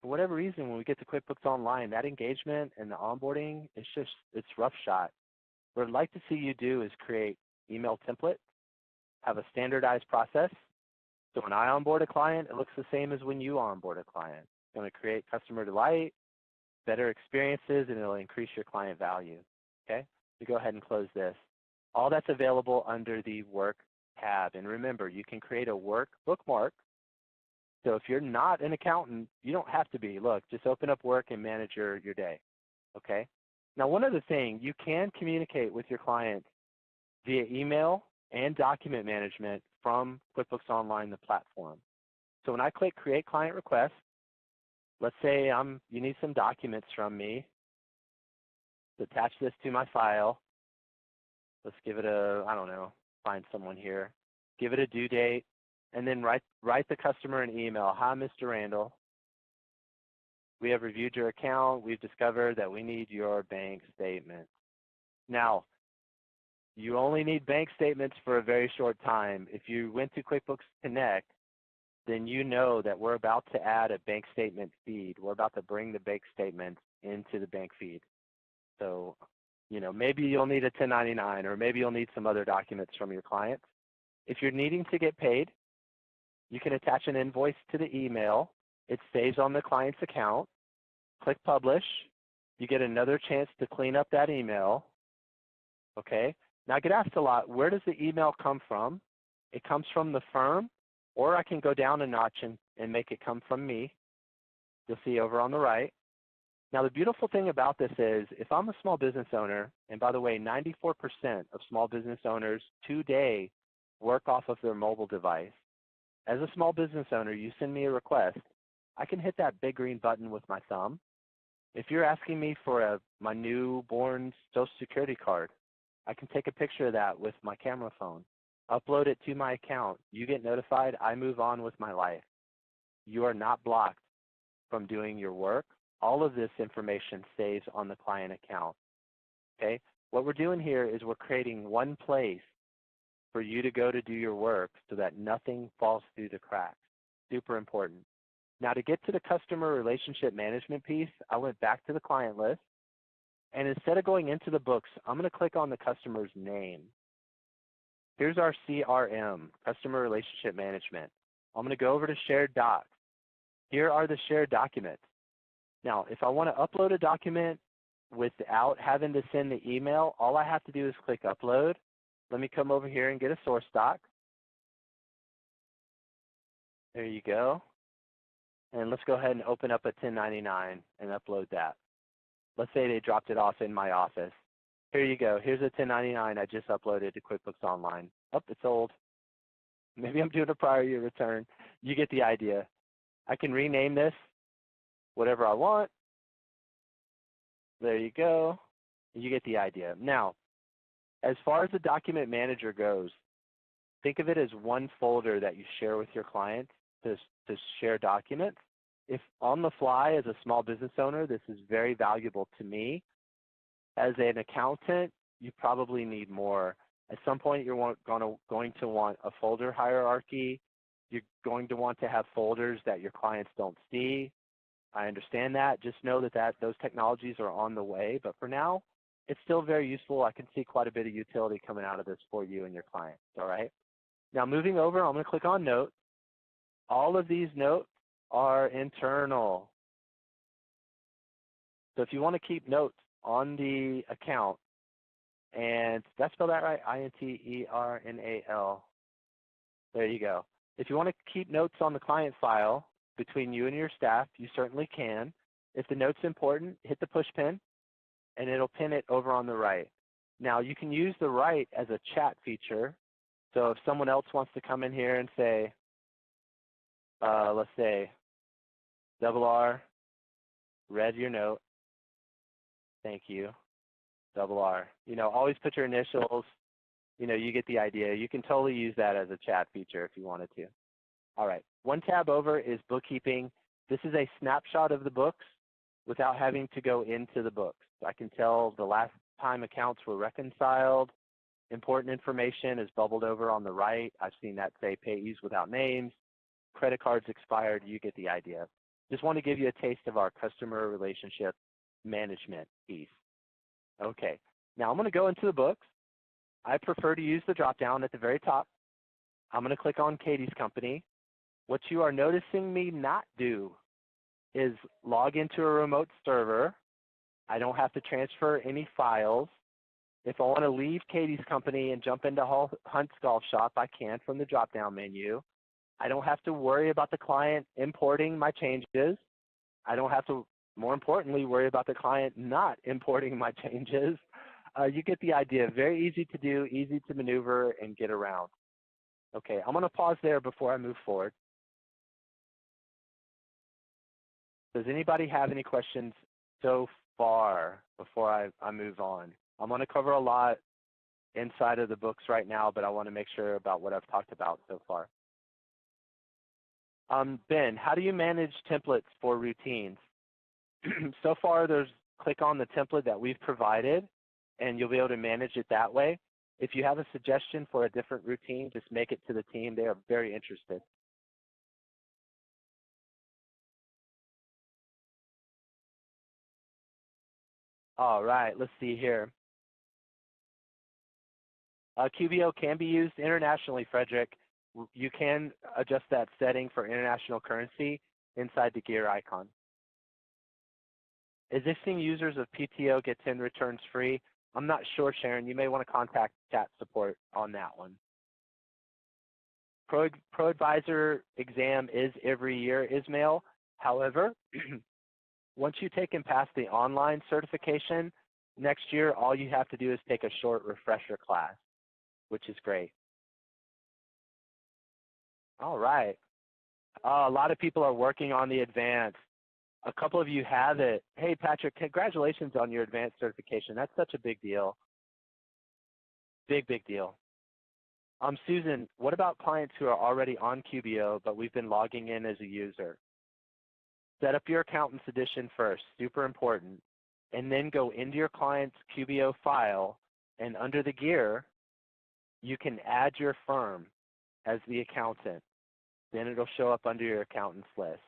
For whatever reason, when we get to QuickBooks Online, that engagement and the onboarding, it's roughshod. What I'd like to see you do is create email templates, have a standardized process. So when I onboard a client, it looks the same as when you onboard a client. It's going to create customer delight, better experiences, and it'll increase your client value. Okay, so go ahead and close this. All that's available under the Work tab. And remember, you can create a Work bookmark. So if you're not an accountant, you don't have to be. Look, just open up Work and manage your day. Okay. Now, one other thing, you can communicate with your clients via email and document management from QuickBooks Online, the platform. So when I click Create Client Request, let's say you need some documents from me to attach this to my file. Let's give it a, I don't know, find someone here. Give it a due date, and then write the customer an email. Hi, Mr. Randall. We have reviewed your account. We've discovered that we need your bank statement. Now, you only need bank statements for a very short time. If you went to QuickBooks Connect, then you know that we're about to add a bank statement feed. We're about to bring the bank statements into the bank feed. So, you know, maybe you'll need a 1099, or maybe you'll need some other documents from your clients. If you're needing to get paid, you can attach an invoice to the email. It stays on the client's account. Click Publish. You get another chance to clean up that email. Okay. Now I get asked a lot, where does the email come from? It comes from the firm, or I can go down a notch and make it come from me. You'll see over on the right. Now, the beautiful thing about this is if I'm a small business owner, and by the way, 94% of small business owners today work off of their mobile device. As a small business owner, you send me a request, I can hit that big green button with my thumb. If you're asking me for my newborn Social Security card, I can take a picture of that with my camera phone, upload it to my account. You get notified, I move on with my life. You are not blocked from doing your work. All of this information stays on the client account, okay? What we're doing here is we're creating one place for you to go to do your work so that nothing falls through the cracks. Super important. Now, to get to the customer relationship management piece, I went back to the client list, and instead of going into the books, I'm going to click on the customer's name. Here's our CRM, Customer Relationship Management. I'm going to go over to Shared Docs. Here are the shared documents. Now, if I want to upload a document without having to send the email, all I have to do is click Upload. Let me come over here and get a source doc. There you go. And let's go ahead and open up a 1099 and upload that. Let's say they dropped it off in my office. Here you go. Here's a 1099 I just uploaded to QuickBooks Online. Oh, it's old. Maybe I'm doing a prior year return. You get the idea. I can rename this whatever I want. There you go. You get the idea. Now, as far as the document manager goes, think of it as one folder that you share with your clients to share documents. If on the fly as a small business owner, this is very valuable to me. As an accountant, you probably need more. At some point, you're going to want a folder hierarchy. You're going to want to have folders that your clients don't see. I understand that. Just know that those technologies are on the way. But for now, it's still very useful. I can see quite a bit of utility coming out of this for you and your clients. All right. Now, moving over, I'm going to click on Notes. All of these notes are internal. So if you want to keep notes on the account, and did I spell that right? INTERNAL. There you go. If you want to keep notes on the client file between you and your staff, you certainly can. If the note's important, hit the push pin, and it'll pin it over on the right. Now, you can use the right as a chat feature. So if someone else wants to come in here and say, let's say, R, read your note. Thank you. R. You know, always put your initials. You know, you get the idea. You can totally use that as a chat feature if you wanted to. All right. One tab over is bookkeeping. This is a snapshot of the books without having to go into the books. I can tell the last time accounts were reconciled. Important information is bubbled over on the right. I've seen that say payees without names. Credit cards expired. You get the idea. Just want to give you a taste of our customer relationship management piece. Okay. Now I'm going to go into the books. I prefer to use the drop-down at the very top. I'm going to click on Katie's company. What you are noticing me not do is log into a remote server. I don't have to transfer any files. If I want to leave Katie's company and jump into Hunt's Golf Shop, I can from the drop-down menu. I don't have to worry about the client importing my changes. I don't have to, more importantly, worry about the client not importing my changes. You get the idea. Very easy to do, easy to maneuver and get around. Okay, I'm going to pause there before I move forward. Does anybody have any questions so far before I move on? I'm going to cover a lot inside of the books right now, but I want to make sure about what I've talked about so far. Ben, how do you manage templates for routines? So far, click on the template that we've provided, and you'll be able to manage it that way. If you have a suggestion for a different routine, just make it to the team. They are very interested. All right, let's see here. QBO can be used internationally, Frederick. You can adjust that setting for international currency inside the gear icon. Existing users of PTO get 10 returns free. I'm not sure, Sharon. You may want to contact chat support on that one. ProAdvisor exam is every year, Ismail. However, Once you take and pass the online certification, next year all you have to do is take a short refresher class, which is great. All right. A lot of people are working on the advanced. A couple of you have it. Hey, Patrick, congratulations on your advanced certification. That's such a big deal. Big, big deal. Susan, what about clients who are already on QBO, but we've been logging in as a user? Set up your Accountants Edition first, super important, and then go into your client's QBO file, and under the gear, you can add your firm as the accountant. Then it'll show up under your accountants list,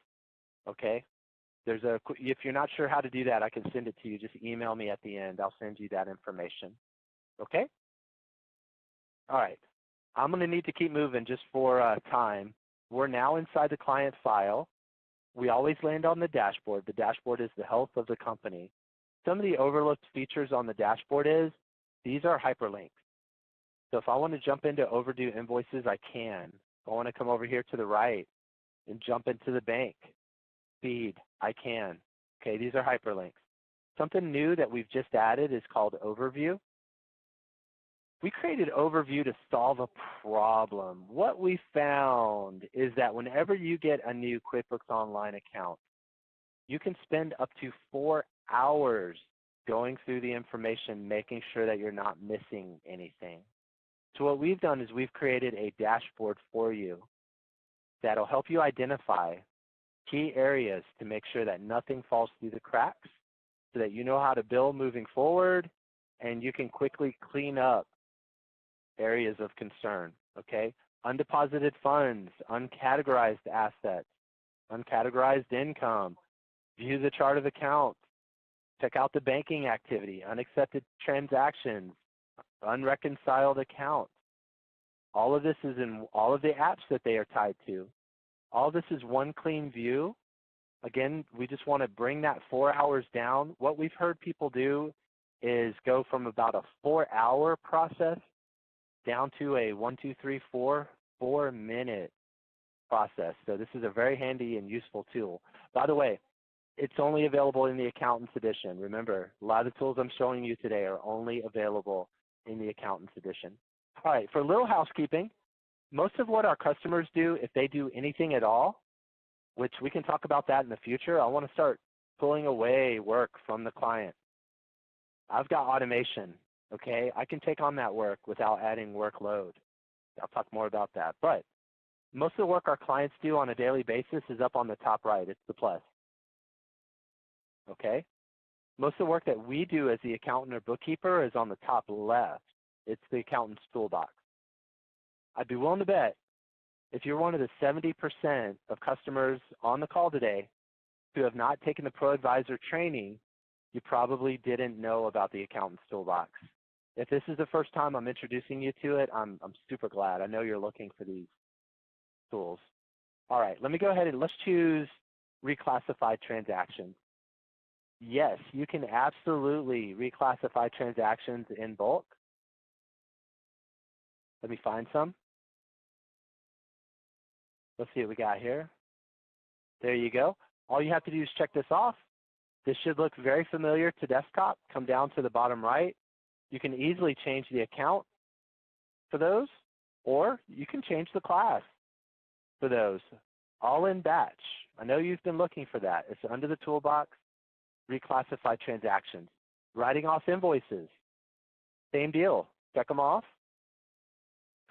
okay? If you're not sure how to do that, I can send it to you. Just email me at the end. I'll send you that information, okay? All right. I'm going to need to keep moving just for time. We're now inside the client file. We always land on the dashboard. The dashboard is the health of the company. Some of the overlooked features on the dashboard is these are hyperlinks. So if I want to jump into overdue invoices, I can. If I want to come over here to the right and jump into the bank feed, I can. Okay, these are hyperlinks. Something new that we've just added is called Overview. We created Overview to solve a problem. What we found is that whenever you get a new QuickBooks Online account, you can spend up to 4 hours going through the information, making sure that you're not missing anything. So what we've done is we've created a dashboard for you that'll help you identify key areas to make sure that nothing falls through the cracks, so that you know how to bill moving forward, and you can quickly clean up areas of concern, okay? Undeposited funds, uncategorized assets, uncategorized income, view the chart of accounts, check out the banking activity, unaccepted transactions, unreconciled accounts. All of this is in all of the apps that they are tied to. All this is one clean view. Again, we just want to bring that 4 hours down. What we've heard people do is go from about a 4-hour process down to a 4-minute process. So this is a very handy and useful tool. By the way, it's only available in the Accountants Edition. Remember, a lot of the tools I'm showing you today are only available in the Accountants Edition. All right, for a little housekeeping, most of what our customers do, if they do anything at all, which we can talk about that in the future, I want to start pulling away work from the client. I've got automation, okay? I can take on that work without adding workload. I'll talk more about that. But most of the work our clients do on a daily basis is up on the top right. It's the plus, okay? Most of the work that we do as the accountant or bookkeeper is on the top left. It's the accountant's toolbox. I'd be willing to bet if you're one of the 70% of customers on the call today who have not taken the ProAdvisor training, you probably didn't know about the accountant's toolbox. If this is the first time I'm introducing you to it, I'm super glad. I know you're looking for these tools. All right, let me go ahead and let's choose reclassified transactions. Yes, you can absolutely reclassify transactions in bulk. Let me find some. Let's see what we got here. There you go. All you have to do is check this off. This should look very familiar to desktop. Come down to the bottom right. You can easily change the account for those, or you can change the class for those. All in batch. I know you've been looking for that. It's under the toolbox, reclassified transactions. Writing off invoices. Same deal. Check them off.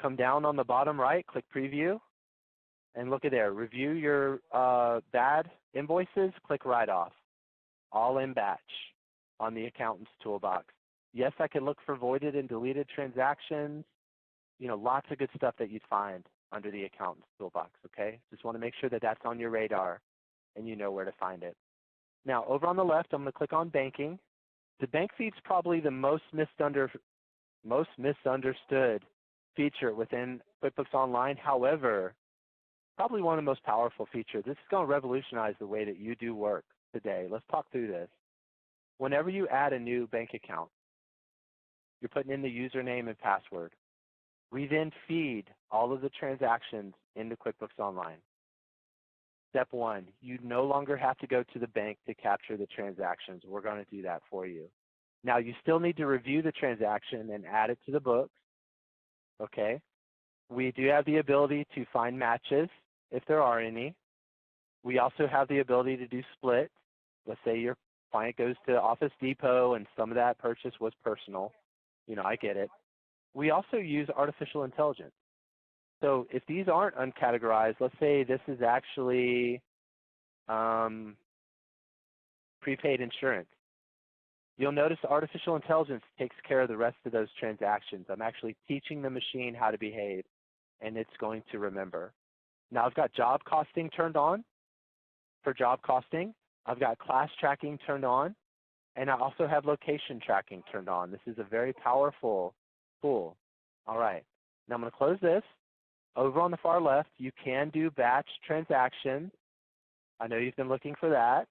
Come down on the bottom right, click preview, and look at there. Review your bad invoices, click write off. All in batch on the accountant's toolbox. Yes, I can look for voided and deleted transactions. You know, lots of good stuff that you'd find under the accountant's toolbox, okay? Just want to make sure that that's on your radar and you know where to find it. Now, over on the left, I'm going to click on banking. The bank feed's probably the most misunderstood feature within QuickBooks Online. However, probably one of the most powerful features. This is going to revolutionize the way that you do work today. Let's talk through this. Whenever you add a new bank account, you're putting in the username and password. We then feed all of the transactions into QuickBooks Online. Step one, you no longer have to go to the bank to capture the transactions. We're going to do that for you. Now, you still need to review the transaction and add it to the books, okay? We do have the ability to find matches if there are any. We also have the ability to do split. Let's say your client goes to Office Depot and some of that purchase was personal. You know, I get it. We also use artificial intelligence. So if these aren't uncategorized, let's say this is actually prepaid insurance. You'll notice artificial intelligence takes care of the rest of those transactions. I'm actually teaching the machine how to behave, and it's going to remember. Now I've got job costing turned on for job costing. I've got class tracking turned on, and I also have location tracking turned on. This is a very powerful tool. All right, now I'm going to close this. Over on the far left, you can do batch transactions. I know you've been looking for that.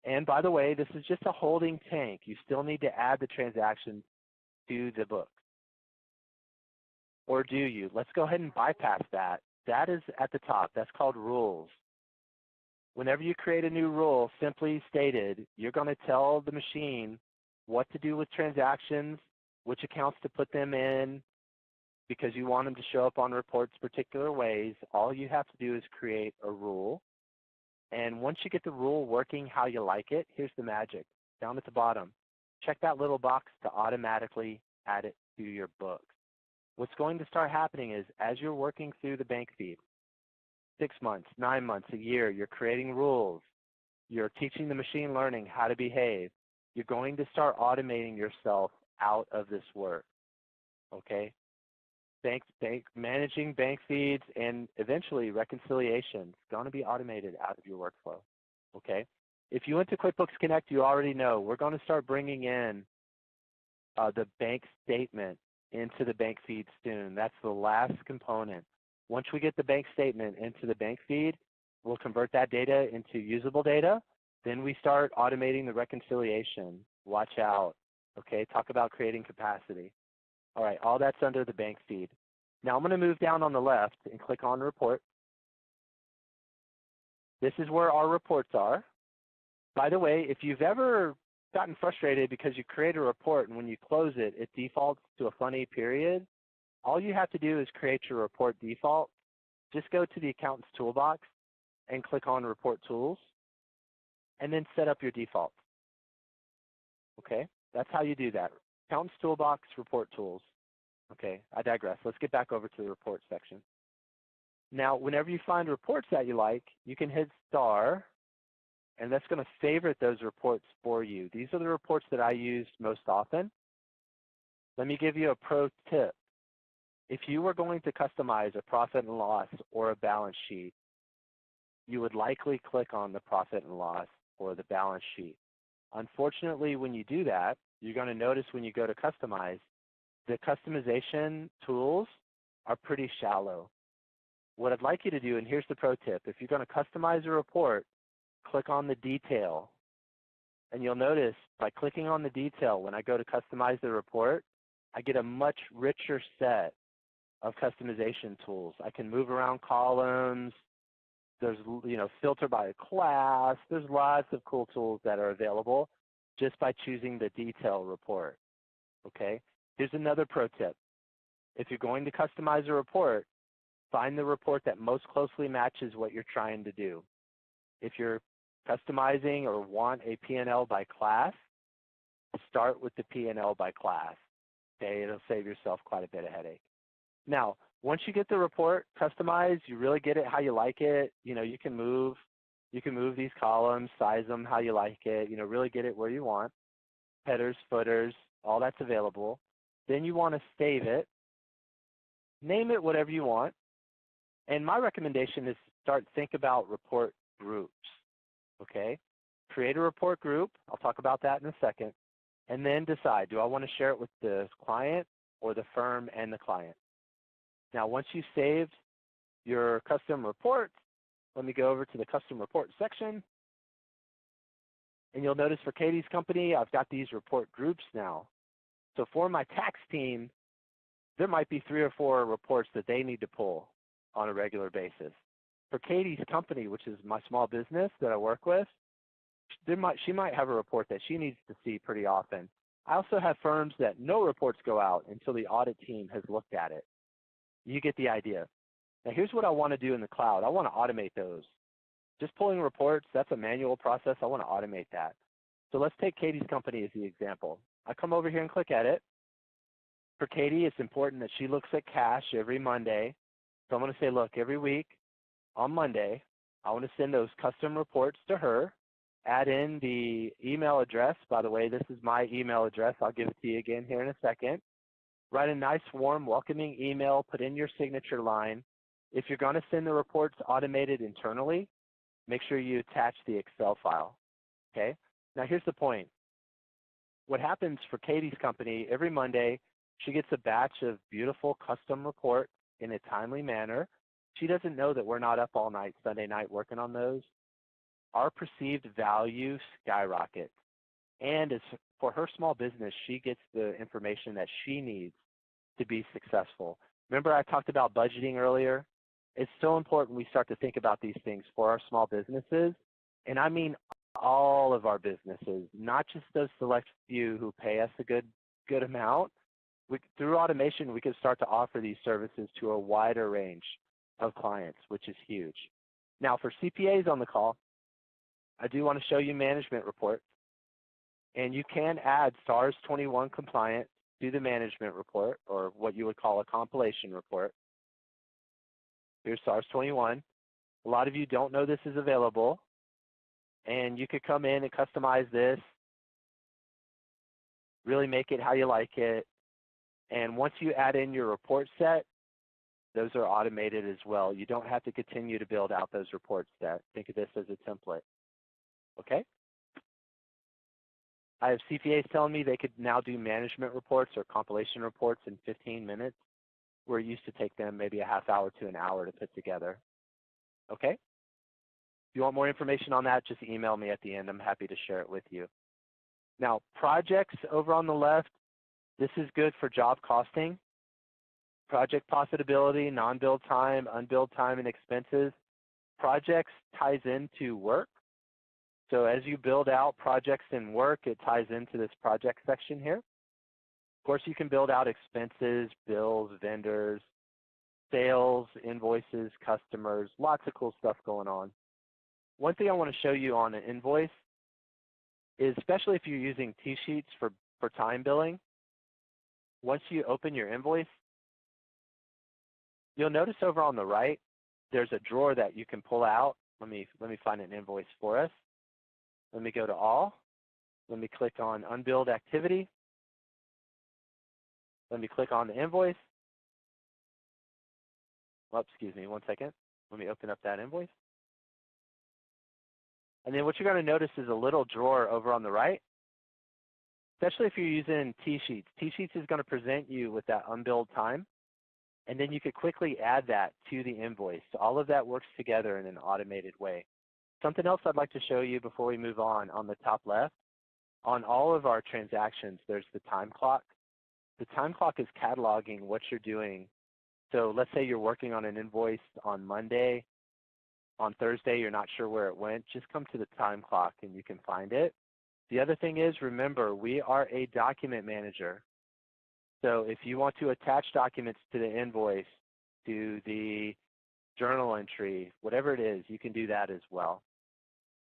And by the way, this is just a holding tank. You still need to add the transactions to the book. Or do you? Let's go ahead and bypass that. That is at the top. That's called rules. Whenever you create a new rule, simply stated, you're going to tell the machine what to do with transactions, which accounts to put them in, because you want them to show up on reports particular ways. All you have to do is create a rule. And once you get the rule working how you like it, here's the magic. Down at the bottom, check that little box to automatically add it to your book. What's going to start happening is as you're working through the bank feed, 6 months, 9 months, a year, you're creating rules, you're teaching the machine learning how to behave, you're going to start automating yourself out of this work, okay? Managing bank feeds and eventually reconciliation is going to be automated out of your workflow, okay? If you went to QuickBooks Connect, you already know we're going to start bringing in the bank statement into the bank feed soon. That's the last component. Once we get the bank statement into the bank feed, we'll convert that data into usable data. Then we start automating the reconciliation. Watch out, okay? Talk about creating capacity. All right, all that's under the bank feed. Now I'm going to move down on the left and click on Report. This is where our reports are. By the way, if you've ever gotten frustrated because you create a report and when you close it, it defaults to a funny period, all you have to do is create your report default. Just go to the Accountant's Toolbox and click on Report Tools, and then set up your default. Okay, that's how you do that. Accountant's Toolbox, Report Tools. Okay, I digress. Let's get back over to the report section. Now, whenever you find reports that you like, you can hit star, and that's going to favorite those reports for you. These are the reports that I use most often. Let me give you a pro tip. If you were going to customize a profit and loss or a balance sheet, you would likely click on the profit and loss or the balance sheet. Unfortunately, when you do that, you're going to notice when you go to customize, the customization tools are pretty shallow. What I'd like you to do, and here's the pro tip, if you're going to customize a report, click on the detail. And you'll notice by clicking on the detail, when I go to customize the report, I get a much richer set of customization tools. I can move around columns. There's, filter by class. There's lots of cool tools that are available just by choosing the detail report, okay? Here's another pro tip. If you're going to customize a report, find the report that most closely matches what you're trying to do. If you're customizing or want a P&L by class, start with the P&L by class, okay? It'll save yourself quite a bit of headache. Now, once you get the report customized, you really get it how you like it. You can move these columns, size them how you like it, really get it where you want. Headers, footers, all that's available. Then you want to save it. Name it whatever you want. And my recommendation is to think about report groups, okay? Create a report group. I'll talk about that in a second. And then decide, do I want to share it with the client or the firm and the client? Now, once you've saved your custom report, let me go over to the custom report section. And you'll notice for Katie's company, I've got these report groups now. So for my tax team, there might be 3 or 4 reports that they need to pull on a regular basis. For Katie's company, which is my small business that I work with, she might have a report that she needs to see pretty often. I also have firms that no reports go out until the audit team has looked at it. You get the idea. Now here's what I want to do in the cloud. I want to automate those. Just pulling reports, that's a manual process. I want to automate that. So let's take Katie's company as the example. I come over here and click Edit. For Katie, it's important that she looks at cash every Monday. So I'm going to say, look, every week on Monday, I want to send those custom reports to her. Add in the email address. By the way, this is my email address. I'll give it to you again here in a second. Write a nice, warm, welcoming email. Put in your signature line. If you're going to send the reports automated internally, make sure you attach the Excel file. Okay? Now here's the point. What happens for Katie's company, every Monday, she gets a batch of beautiful custom reports in a timely manner. She doesn't know that we're not up all night Sunday night working on those. Our perceived value skyrockets. And as for her small business, she gets the information that she needs to be successful. Remember I talked about budgeting earlier? It's so important we start to think about these things for our small businesses. And I mean all of our businesses, not just those select few who pay us a good amount. Through automation, we can start to offer these services to a wider range of clients, which is huge. Now for CPAs on the call, I do want to show you management reports. And you can add SARS 21 compliant to the management report, or what you would call a compilation report. Here's SARS 21. A lot of you don't know this is available. And you could come in and customize this, really make it how you like it. And once you add in your report set, those are automated as well. You don't have to continue to build out those report sets. Think of this as a template. Okay? I have CPAs telling me they could now do management reports or compilation reports in 15 minutes, where it used to take them maybe a half hour to an hour to put together. Okay? If you want more information on that, just email me at the end. I'm happy to share it with you. Now, projects over on the left, this is good for job costing, project profitability, non-billed time, unbilled time, and expenses. Projects ties into work. So as you build out projects and work, it ties into this project section here. Of course, you can build out expenses, bills, vendors, sales, invoices, customers, lots of cool stuff going on. One thing I want to show you on an invoice is, especially if you're using T-sheets for time billing, once you open your invoice, you'll notice over on the right, there's a drawer that you can pull out. Let me find an invoice for us. Let me go to all. Let me click on unbilled activity. Let me click on the invoice. Oh, excuse me, one second. Let me open up that invoice. And then what you're going to notice is a little drawer over on the right, especially if you're using T-sheets. T-sheets is going to present you with that unbilled time, and then you could quickly add that to the invoice. So all of that works together in an automated way. Something else I'd like to show you before we move on the top left, on all of our transactions, there's the time clock. The time clock is cataloging what you're doing. So let's say you're working on an invoice on Monday. On Thursday, you're not sure where it went. Just come to the time clock and you can find it. The other thing is, remember, we are a document manager. So if you want to attach documents to the invoice, to the journal entry, whatever it is, you can do that as well.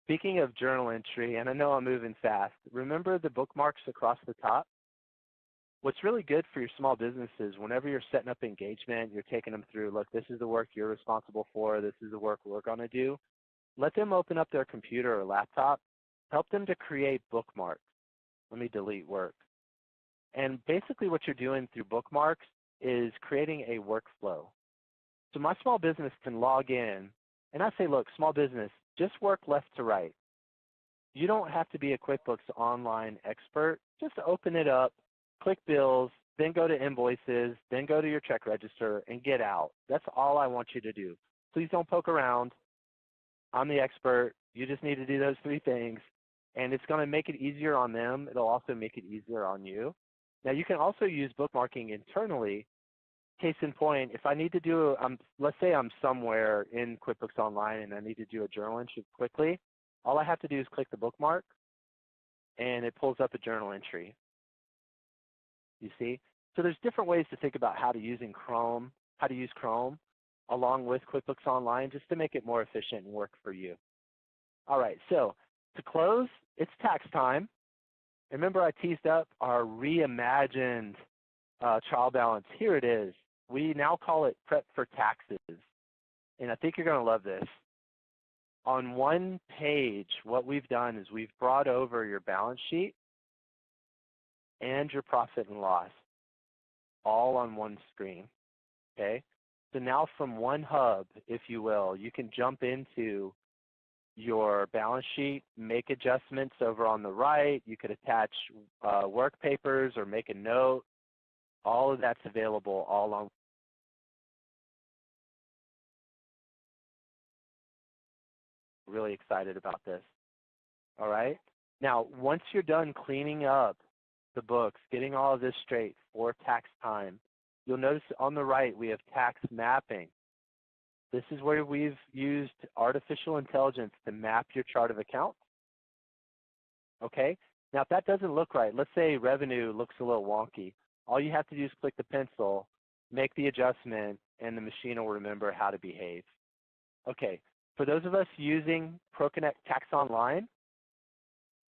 Speaking of journal entry, and I know I'm moving fast, remember the bookmarks across the top? What's really good for your small businesses, whenever you're setting up engagement, you're taking them through, look, this is the work you're responsible for, this is the work we're going to do. Let them open up their computer or laptop. Help them to create bookmarks. Let me delete work. And basically what you're doing through bookmarks is creating a workflow. So my small business can log in, and I say, look, small business, just work left to right. You don't have to be a QuickBooks Online expert. Just open it up, click bills, then go to invoices, then go to your check register and get out. That's all I want you to do. Please don't poke around. I'm the expert. You just need to do those three things. And it's going to make it easier on them. It'll also make it easier on you. Now you can also use bookmarking internally case in point, if I need to do, let's say I'm somewhere in QuickBooks Online and I need to do a journal entry quickly, all I have to do is click the bookmark and it pulls up a journal entry. You see? So there's different ways to think about how to use Chrome along with QuickBooks Online just to make it more efficient and work for you. All right, so to close, it's tax time. Remember I teased up our reimagined trial balance. Here it is. We now call it Prep for Taxes, and I think you're going to love this. On one page, what we've done is we've brought over your balance sheet and your profit and loss all on one screen, okay? So now from one hub, if you will, you can jump into your balance sheet, make adjustments over on the right. You could attach work papers or make a note. All of that's available all on. Really excited about this. All right. Now, once you're done cleaning up the books, getting all of this straight for tax time, you'll notice on the right we have tax mapping. This is where we've used artificial intelligence to map your chart of accounts. Okay. Now, if that doesn't look right, let's say revenue looks a little wonky. All you have to do is click the pencil, make the adjustment, and the machine will remember how to behave. Okay. For those of us using ProConnect Tax Online,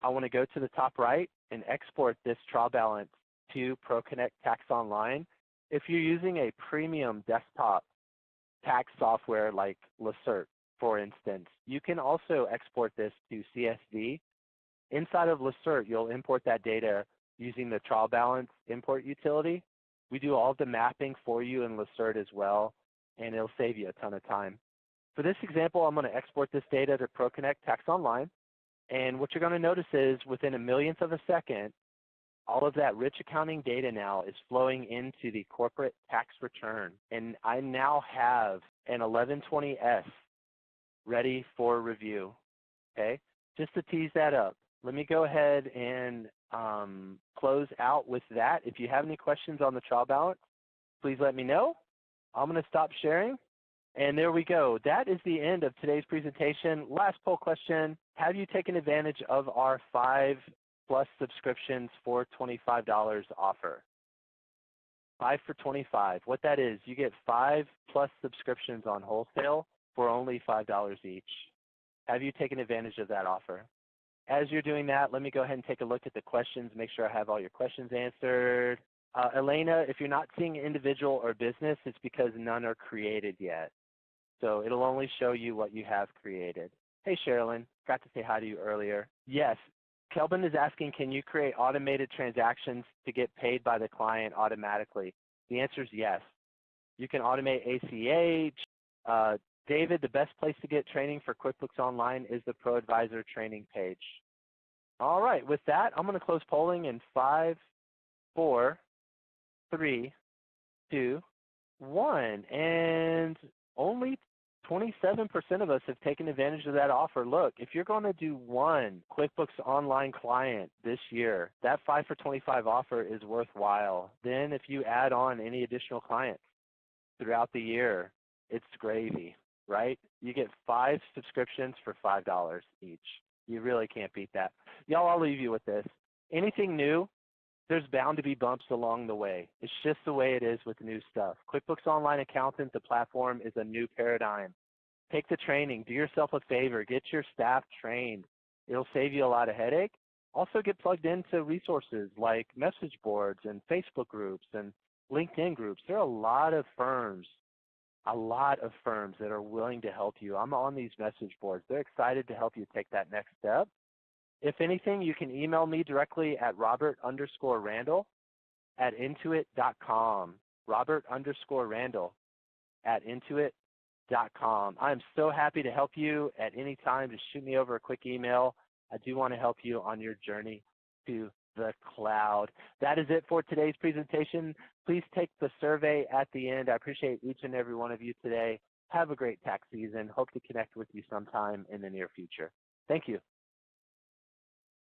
I want to go to the top right and export this trial balance to ProConnect Tax Online. If you're using a premium desktop tax software like Lacert, for instance, you can also export this to CSV. Inside of Lacert, you'll import that data using the trial balance import utility. We do all the mapping for you in Lacert as well, and it'll save you a ton of time. For this example, I'm going to export this data to ProConnect Tax Online, and what you're going to notice is within a millionth of a second, all of that rich accounting data now is flowing into the corporate tax return, and I now have an 1120S ready for review, okay? Just to tease that up, let me go ahead and close out with that. If you have any questions on the trial balance, please let me know. I'm going to stop sharing. And there we go. That is the end of today's presentation. Last poll question, have you taken advantage of our 5+ subscriptions for $25 offer? 5 for $25. What that is, you get 5+ subscriptions on wholesale for only $5 each. Have you taken advantage of that offer? As you're doing that, let me go ahead and take a look at the questions, make sure I have all your questions answered. Elena, if you're not seeing individual or business, it's because none are created yet. So it'll only show you what you have created. Hey, Sherilyn, got to say hi to you earlier. Yes, Kelvin is asking, can you create automated transactions to get paid by the client automatically? The answer is yes. You can automate ACH. David, the best place to get training for QuickBooks Online is the ProAdvisor training page. All right, with that, I'm going to close polling in 5, 4, 3, 2, 1. And only 27% of us have taken advantage of that offer. Look, if you're going to do one QuickBooks Online client this year, that 5 for 25 offer is worthwhile. Then if you add on any additional clients throughout the year, it's gravy, right? You get 5 subscriptions for $5 each. You really can't beat that. Y'all, I'll leave you with this. Anything new, there's bound to be bumps along the way. It's just the way it is with new stuff. QuickBooks Online Accountant, the platform, is a new paradigm. Take the training. Do yourself a favor. Get your staff trained. It'll save you a lot of headache. Also get plugged into resources like message boards and Facebook groups and LinkedIn groups. There are a lot of firms that are willing to help you. I'm on these message boards. They're excited to help you take that next step. If anything, you can email me directly at robert_randall@intuit.com. robert_randall@intuit.com. I'm so happy to help you at any time. Just shoot me over a quick email. I do want to help you on your journey to the cloud. That is it for today's presentation. Please take the survey at the end. I appreciate each and every one of you today. Have a great tax season. Hope to connect with you sometime in the near future. Thank you.